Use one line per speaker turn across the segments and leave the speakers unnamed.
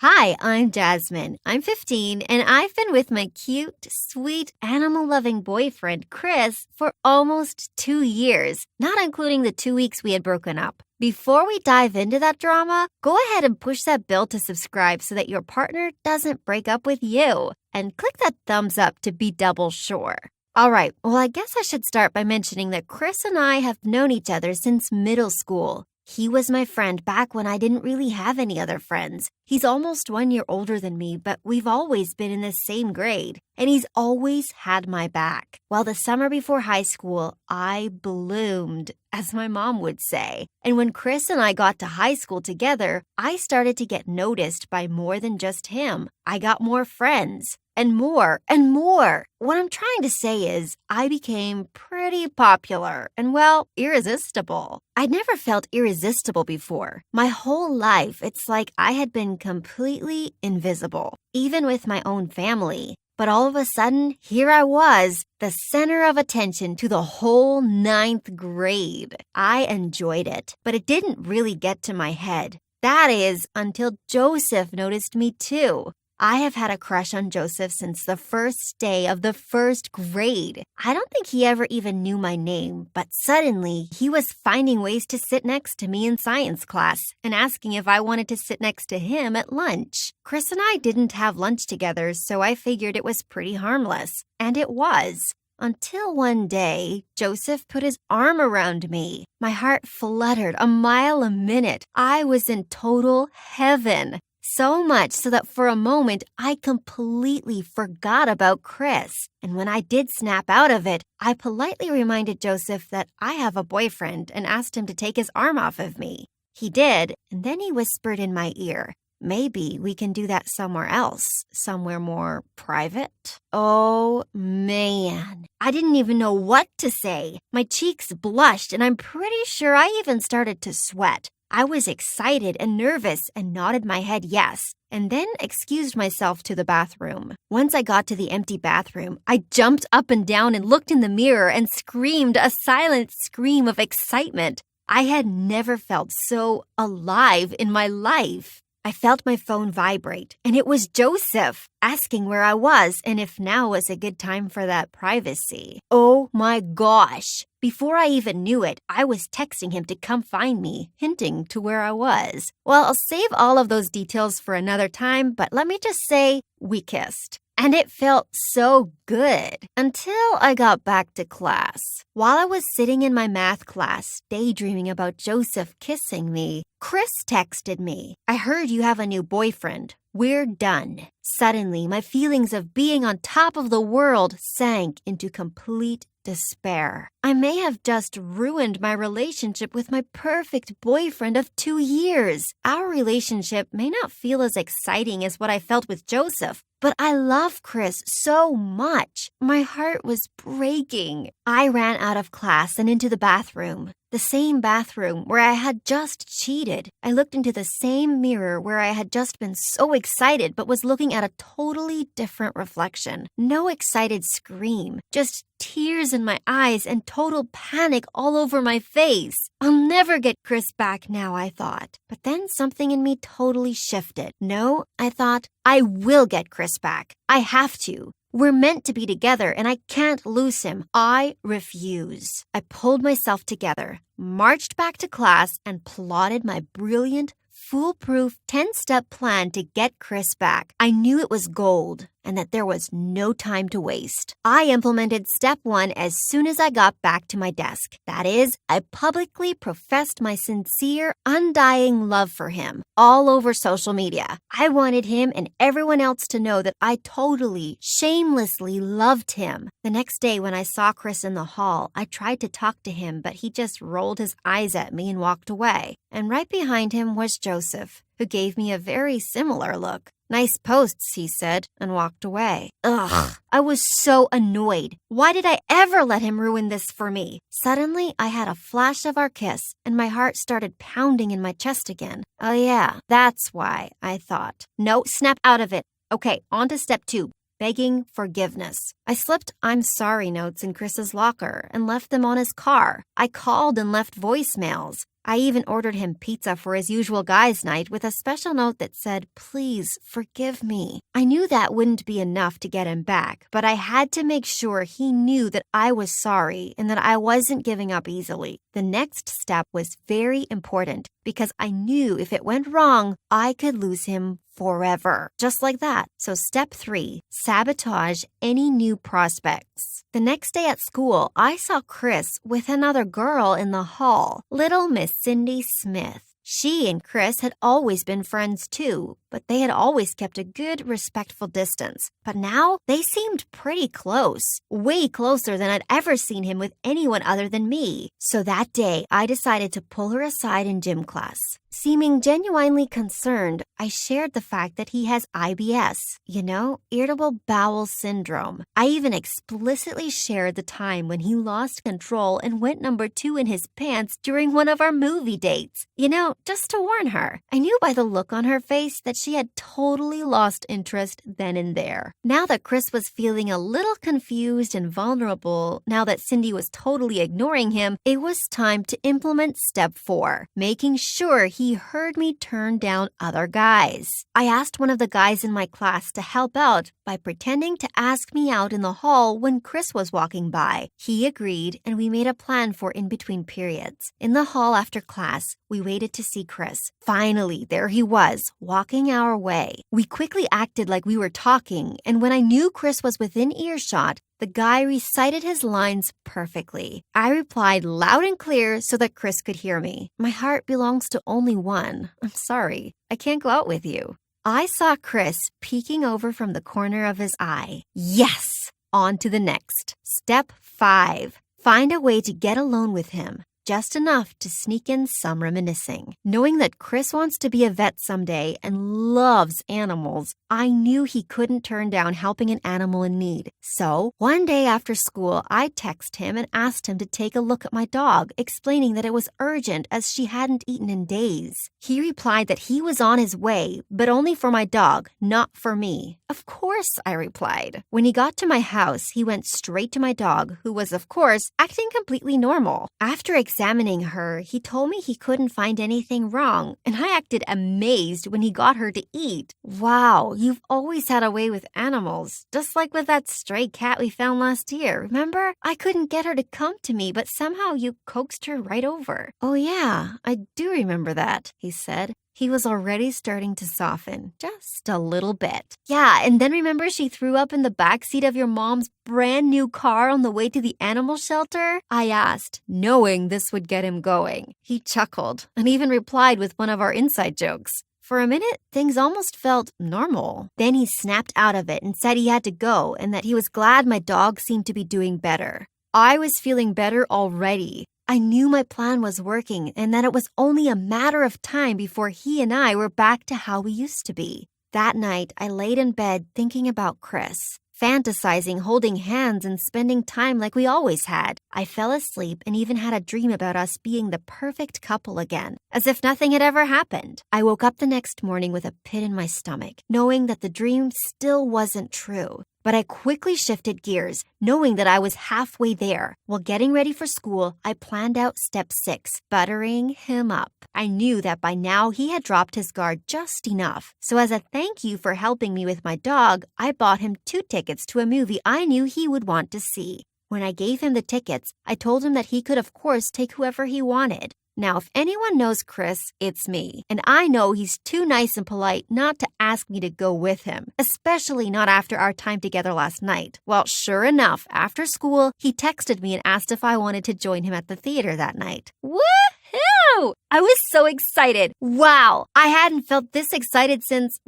Hi, I'm Jasmine. I'm 15, and I've been with my cute, sweet, animal-loving boyfriend, Chris, for almost 2 years, not including the 2 weeks we had broken up. Before we dive into that drama, go ahead and push that bell to subscribe so that your partner doesn't break up with you. And click that thumbs up to be double sure. All right, well, I guess I should start by mentioning that Chris and I have known each other since middle school. He was my friend back when I didn't really have any other friends. He's almost 1 year older than me, but we've always been in the same grade, and he's always had my back. Well, the summer before high school, I bloomed, as my mom would say. And when Chris and I got to high school together, I started to get noticed by more than just him. I got more friends. And more and more. What I'm trying to say is I became pretty popular and, well, irresistible. I'd never felt irresistible before. My whole life, it's like I had been completely invisible, even with my own family. But all of a sudden, here I was, the center of attention to the whole 9th grade. I enjoyed it, but it didn't really get to my head. That is, until Joseph noticed me too. I have had a crush on Joseph since the first day of the 1st grade. I don't think he ever even knew my name, but suddenly he was finding ways to sit next to me in science class and asking if I wanted to sit next to him at lunch. Chris and I didn't have lunch together, so I figured it was pretty harmless. And it was. Until one day, Joseph put his arm around me. My heart fluttered a mile a minute. I was in total heaven. So much so that for a moment, I completely forgot about Chris. And when I did snap out of it, I politely reminded Joseph that I have a boyfriend and asked him to take his arm off of me. He did, and then he whispered in my ear, "Maybe we can do that somewhere else, somewhere more private." Oh, man. I didn't even know what to say. My cheeks blushed, and I'm pretty sure I even started to sweat. I was excited and nervous and nodded my head yes, and then excused myself to the bathroom. Once I got to the empty bathroom, I jumped up and down and looked in the mirror and screamed a silent scream of excitement. I had never felt so alive in my life. I felt my phone vibrate, and it was Joseph asking where I was and if now was a good time for that privacy. Oh my gosh. Before I even knew it, I was texting him to come find me, hinting to where I was. Well, I'll save all of those details for another time, but let me just say we kissed. And it felt so good until I got back to class. While I was sitting in my math class, daydreaming about Joseph kissing me, Chris texted me, "I heard you have a new boyfriend. We're done." Suddenly, my feelings of being on top of the world sank into complete despair. I may have just ruined my relationship with my perfect boyfriend of 2 years. Our relationship may not feel as exciting as what I felt with Joseph, but I love Chris so much. My heart was breaking. I ran out of class and into the bathroom. The same bathroom where I had just cheated. I looked into the same mirror where I had just been so excited but was looking at a totally different reflection. No excited scream, just tears in my eyes and total panic all over my face. I'll never get Chris back now, I thought. But then something in me totally shifted. No, I thought, I will get Chris back. I have to. We're meant to be together, and I can't lose him. I refuse. I pulled myself together, marched back to class, and plotted my brilliant, foolproof 10-step plan to get Chris back. I knew it was gold and that there was no time to waste. I implemented step 1 as soon as I got back to my desk. That is, I publicly professed my sincere, undying love for him all over social media. I wanted him and everyone else to know that I totally, shamelessly loved him. The next day when I saw Chris in the hall, I tried to talk to him, but he just rolled his eyes at me and walked away. And right behind him was Joseph, who gave me a very similar look. "Nice posts," he said, and walked away. Ugh, I was so annoyed. Why did I ever let him ruin this for me? Suddenly, I had a flash of our kiss, and my heart started pounding in my chest again. Oh yeah, that's why, I thought. No, snap out of it. Okay, on to step 2. Begging forgiveness. I slipped "I'm sorry" notes in Chris's locker and left them on his car. I called and left voicemails. I even ordered him pizza for his usual guys' night with a special note that said, "Please forgive me." I knew that wouldn't be enough to get him back, but I had to make sure he knew that I was sorry and that I wasn't giving up easily. The next step was very important because I knew if it went wrong, I could lose him forever. Just like that. So step 3, sabotage any new prospects. The next day at school, I saw Chris with another girl in the hall, little Miss Cindy Smith. She and Chris had always been friends too, but they had always kept a good, respectful distance. But now they seemed pretty close, way closer than I'd ever seen him with anyone other than me. So that day, I decided to pull her aside in gym class. Seeming genuinely concerned, I shared the fact that he has IBS, irritable bowel syndrome. I even explicitly shared the time when he lost control and went number 2 in his pants during one of our movie dates. Just to warn her. I knew by the look on her face that she had totally lost interest then and there. Now that Chris was feeling a little confused and vulnerable, now that Cindy was totally ignoring him, it was time to implement step 4, making sure he heard me turn down other guys. I asked one of the guys in my class to help out by pretending to ask me out in the hall when Chris was walking by. He agreed, and we made a plan for in-between periods. In the hall after class, we waited to see Chris. Finally, there he was, walking our way. We quickly acted like we were talking, and when I knew Chris was within earshot, the guy recited his lines perfectly. I replied loud and clear so that Chris could hear me. "My heart belongs to only one. I'm sorry. I can't go out with you." I saw Chris peeking over from the corner of his eye. Yes! On to the next. Step 5. Find a way to get alone with him. Just enough to sneak in some reminiscing. Knowing that Chris wants to be a vet someday and loves animals, I knew he couldn't turn down helping an animal in need. So, one day after school, I texted him and asked him to take a look at my dog, explaining that it was urgent as she hadn't eaten in days. He replied that he was on his way, but only for my dog, not for me. "Of course," I replied. When he got to my house, he went straight to my dog, who was, of course, acting completely normal. After examining her, he told me he couldn't find anything wrong, and I acted amazed when he got her to eat. Wow, you've always had a way with animals, just like with that stray cat we found last year, remember? I couldn't get her to come to me, but somehow you coaxed her right over. "Oh yeah, I do remember that," he said. He was already starting to soften, just a little bit. "Yeah, and then remember she threw up in the backseat of your mom's brand new car on the way to the animal shelter?" I asked, knowing this would get him going. He chuckled and even replied with one of our inside jokes. For a minute, things almost felt normal. Then he snapped out of it and said he had to go and that he was glad my dog seemed to be doing better. I was feeling better already. I knew my plan was working and that it was only a matter of time before he and I were back to how we used to be. That night, I laid in bed thinking about Chris, fantasizing holding hands and spending time like we always had. I fell asleep and even had a dream about us being the perfect couple again, as if nothing had ever happened. I woke up the next morning with a pit in my stomach, knowing that the dream still wasn't true. But I quickly shifted gears, knowing that I was halfway there. While getting ready for school, I planned out step 6, buttering him up. I knew that by now he had dropped his guard just enough. So as a thank you for helping me with my dog, I bought him 2 tickets to a movie I knew he would want to see. When I gave him the tickets, I told him that he could of course take whoever he wanted. Now, if anyone knows Chris, it's me. And I know he's too nice and polite not to ask me to go with him, especially not after our time together last night. Well, sure enough, after school, he texted me and asked if I wanted to join him at the theater that night. Woohoo! I was so excited. Wow, I hadn't felt this excited since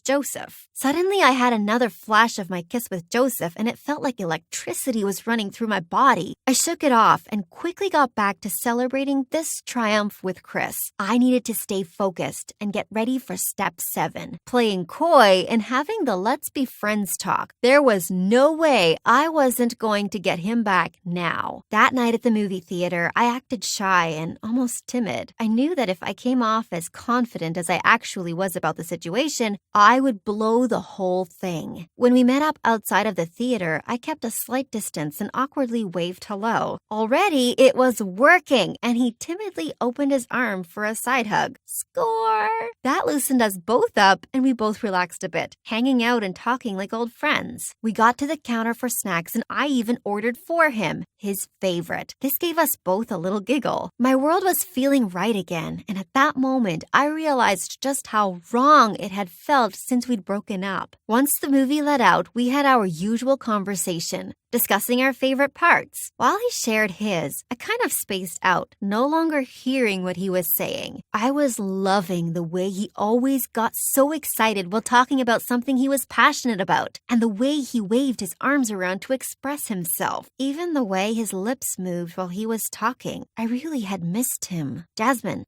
Joseph. Suddenly, I had another flash of my kiss with Joseph, and it felt like electricity was running through my body. I shook it off and quickly got back to celebrating this triumph with Chris. I needed to stay focused and get ready for step 7, playing coy and having the let's be friends talk. There was no way I wasn't going to get him back now. That night at the movie theater, I acted shy and almost almost timid. I knew that if I came off as confident as I actually was about the situation, I would blow the whole thing. When we met up outside of the theater, I kept a slight distance and awkwardly waved hello. Already, it was working, and he timidly opened his arm for a side hug. Score! That loosened us both up, and we both relaxed a bit, hanging out and talking like old friends. We got to the counter for snacks, and I even ordered for him, his favorite. This gave us both a little giggle. My world was feeling right again, and at that moment, I realized just how wrong it had felt since we'd broken up. Once the movie let out, we had our usual conversation, discussing our favorite parts. While he shared his, I kind of spaced out, no longer hearing what he was saying. I was loving the way he always got so excited while talking about something he was passionate about, and the way he waved his arms around to express himself, even the way his lips moved while he was talking. I really had missed him. Jasmine,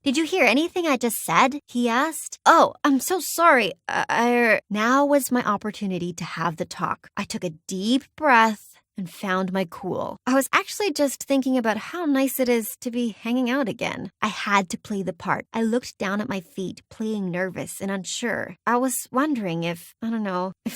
did you hear anything I just said? He asked. Oh, I'm so sorry. Now was my opportunity to have the talk. I took a deep breath and found my cool. I was actually just thinking about how nice it is to be hanging out again. I had to play the part. I looked down at my feet, playing nervous and unsure. I was wondering if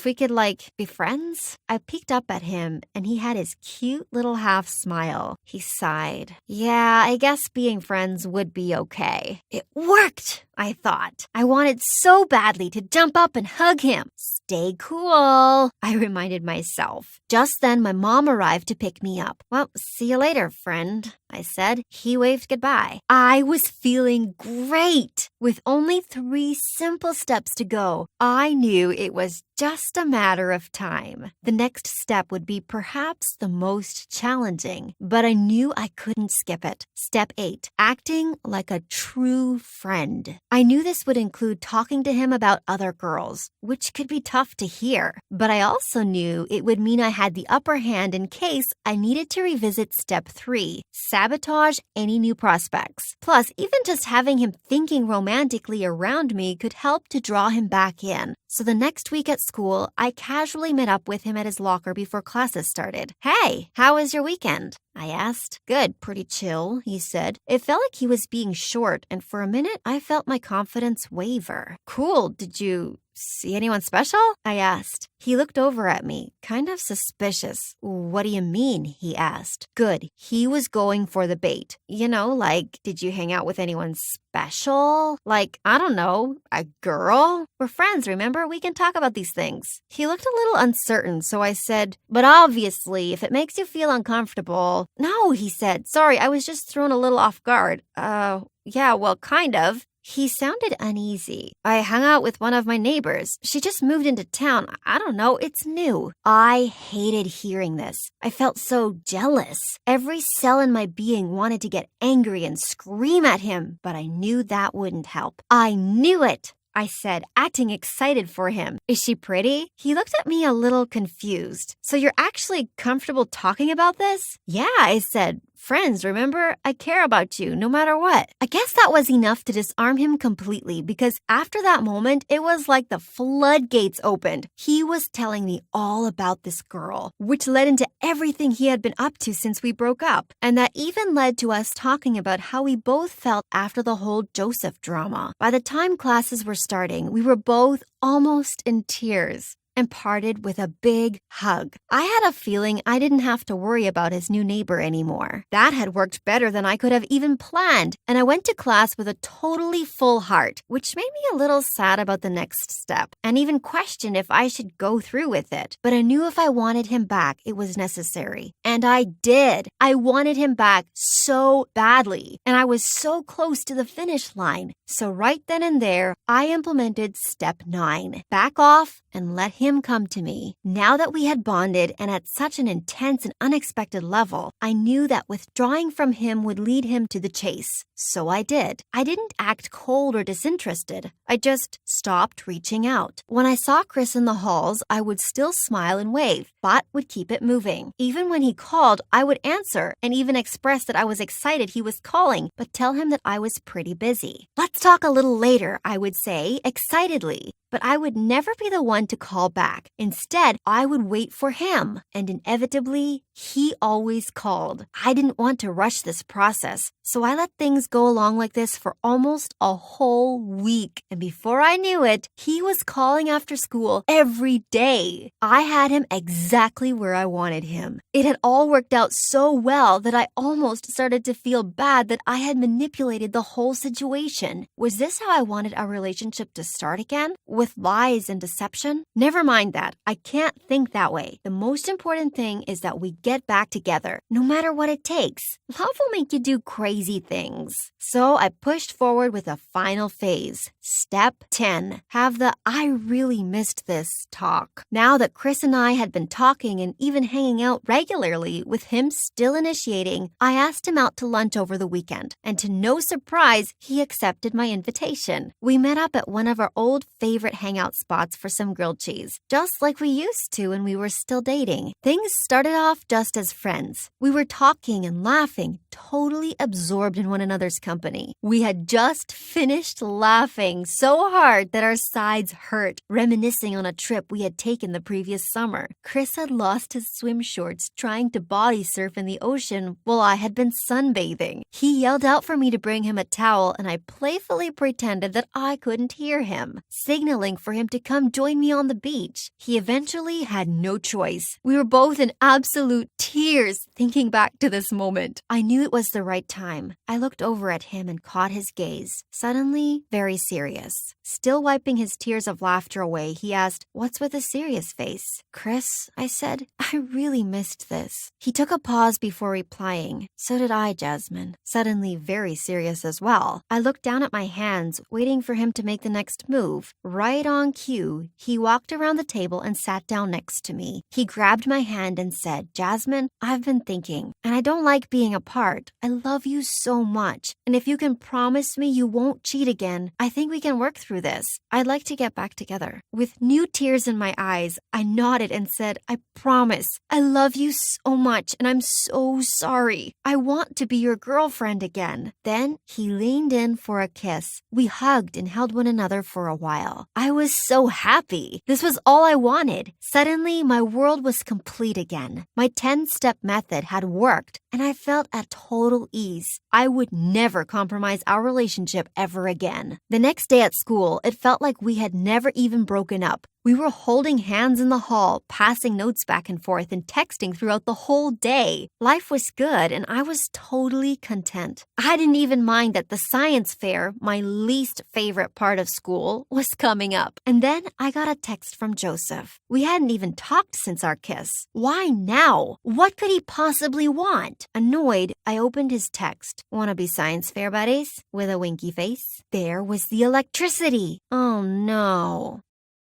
we could be friends? I peeked up at him and he had his cute little half smile. He sighed. Yeah, I guess being friends would be okay. It worked, I thought. I wanted so badly to jump up and hug him. Stay cool, I reminded myself. Just then, my mom arrived to pick me up. Well, see you later, friend, I said. He waved goodbye. I was feeling great. With only 3 simple steps to go, I knew it was just a matter of time. The next step would be perhaps the most challenging, but I knew I couldn't skip it. Step 8, acting like a true friend. I knew this would include talking to him about other girls, which could be tough to hear, but I also knew it would mean I had the upper hand in case I needed to revisit step 3, sabotage any new prospects. Plus, even just having him thinking romantically around me could help to draw him back in. So the next week at school, I casually met up with him at his locker before classes started. Hey, how was your weekend? I asked. Good, pretty chill, he said. It felt like he was being short, and for a minute, I felt my confidence waver. Cool, did you see anyone special? I asked. He looked over at me, kind of suspicious. What do you mean? He asked. Good, he was going for the bait. Did you hang out with anyone special? I don't know, a girl? We're friends, remember? We can talk about these things. He looked a little uncertain, so I said, but obviously, if it makes you feel uncomfortable. No, he said. Sorry, I was just thrown a little off guard. Yeah, well, kind of. He sounded uneasy. I hung out with one of my neighbors. She just moved into town. I don't know, it's new. I hated hearing this. I felt so jealous. Every cell in my being wanted to get angry and scream at him, but I knew that wouldn't help. I knew it, I said, acting excited for him. Is she pretty? He looked at me a little confused. So you're actually comfortable talking about this? Yeah, I said. Friends, remember? I care about you, no matter what. I guess that was enough to disarm him completely because after that moment, it was like the floodgates opened. He was telling me all about this girl, which led into everything he had been up to since we broke up. And that even led to us talking about how we both felt after the whole Joseph drama. By the time classes were starting, we were both almost in tears and parted with a big hug. I had a feeling I didn't have to worry about his new neighbor anymore. That had worked better than I could have even planned, and I went to class with a totally full heart, which made me a little sad about the next step, and even questioned if I should go through with it. But I knew if I wanted him back, it was necessary. And I did. I wanted him back so badly, and I was so close to the finish line. So right then and there, I implemented step 9. Back off and let him come to me. Now that we had bonded and at such an intense and unexpected level, I knew that withdrawing from him would lead him to the chase. So I did. I didn't act cold or disinterested. I just stopped reaching out. When I saw Chris in the halls, I would still smile and wave, but would keep it moving. Even when he called, I would answer and even express that I was excited he was calling, but tell him that I was pretty busy. Let's talk a little later, I would say, excitedly. but I would never be the one to call back. Instead, I would wait for him, and inevitably, he always called. I didn't want to rush this process, so I let things go along like this for almost a whole week. And before I knew it, he was calling after school every day. I had him exactly where I wanted him. It had all worked out so well that I almost started to feel bad that I had manipulated the whole situation. Was this how I wanted our relationship to start again? With lies and deception? Never mind that. I can't think that way. The most important thing is that we get back together, no matter what it takes. Love will make you do crazy things. So I pushed forward with a final phase. Step 10. Have the I really missed this talk. Now that Chris and I had been talking and even hanging out regularly, with him still initiating, I asked him out to lunch over the weekend, and to no surprise, he accepted my invitation. We met up at one of our old favorite hangout spots for some grilled cheese, just like we used to when we were still dating. Things started off just as friends. We were talking and laughing, totally absorbed in one another's company. We had just finished laughing so hard that our sides hurt, reminiscing on a trip we had taken the previous summer. Chris had lost his swim shorts trying to body surf in the ocean while I had been sunbathing. He yelled out for me to bring him a towel, and I playfully pretended that I couldn't hear him, signaling for him to come join me on the beach. He eventually had no choice. We were both in absolute tears thinking back to this moment. I knew it was the right time. I looked over at him and caught his gaze, suddenly very serious. Still wiping his tears of laughter away, he asked, "What's with a serious face?" "Chris," I said, "I really missed this." He took a pause before replying. "So did I, Jasmine." Suddenly very serious as well. I looked down at my hands, waiting for him to make the next move. Right on cue, he walked around the table and sat down next to me. He grabbed my hand and said, "Jasmine, I've been thinking, and I don't like being apart. I love you so much, and if you can promise me you won't cheat again, I think we can work through this. I'd like to get back together." With new tears in my eyes, I nodded and said, "I promise. I love you so much, and I'm so sorry. I want to be your girlfriend again." Then he leaned in for a kiss. We hugged and held one another for a while. I was so happy. This was all I wanted. Suddenly, my world was complete again. My 10-step method had worked, and I felt at total ease. I would never compromise our relationship ever again. The next day at school, it felt like we had never even broken up. We were holding hands in the hall, passing notes back and forth, and texting throughout the whole day. Life was good, and I was totally content. I didn't even mind that the science fair, my least favorite part of school, was coming up. And then I got a text from Joseph. We hadn't even talked since our kiss. Why now? What could he possibly want? Annoyed, I opened his text. "Wanna be science fair buddies?" With a winky face. There was the electricity. Oh no.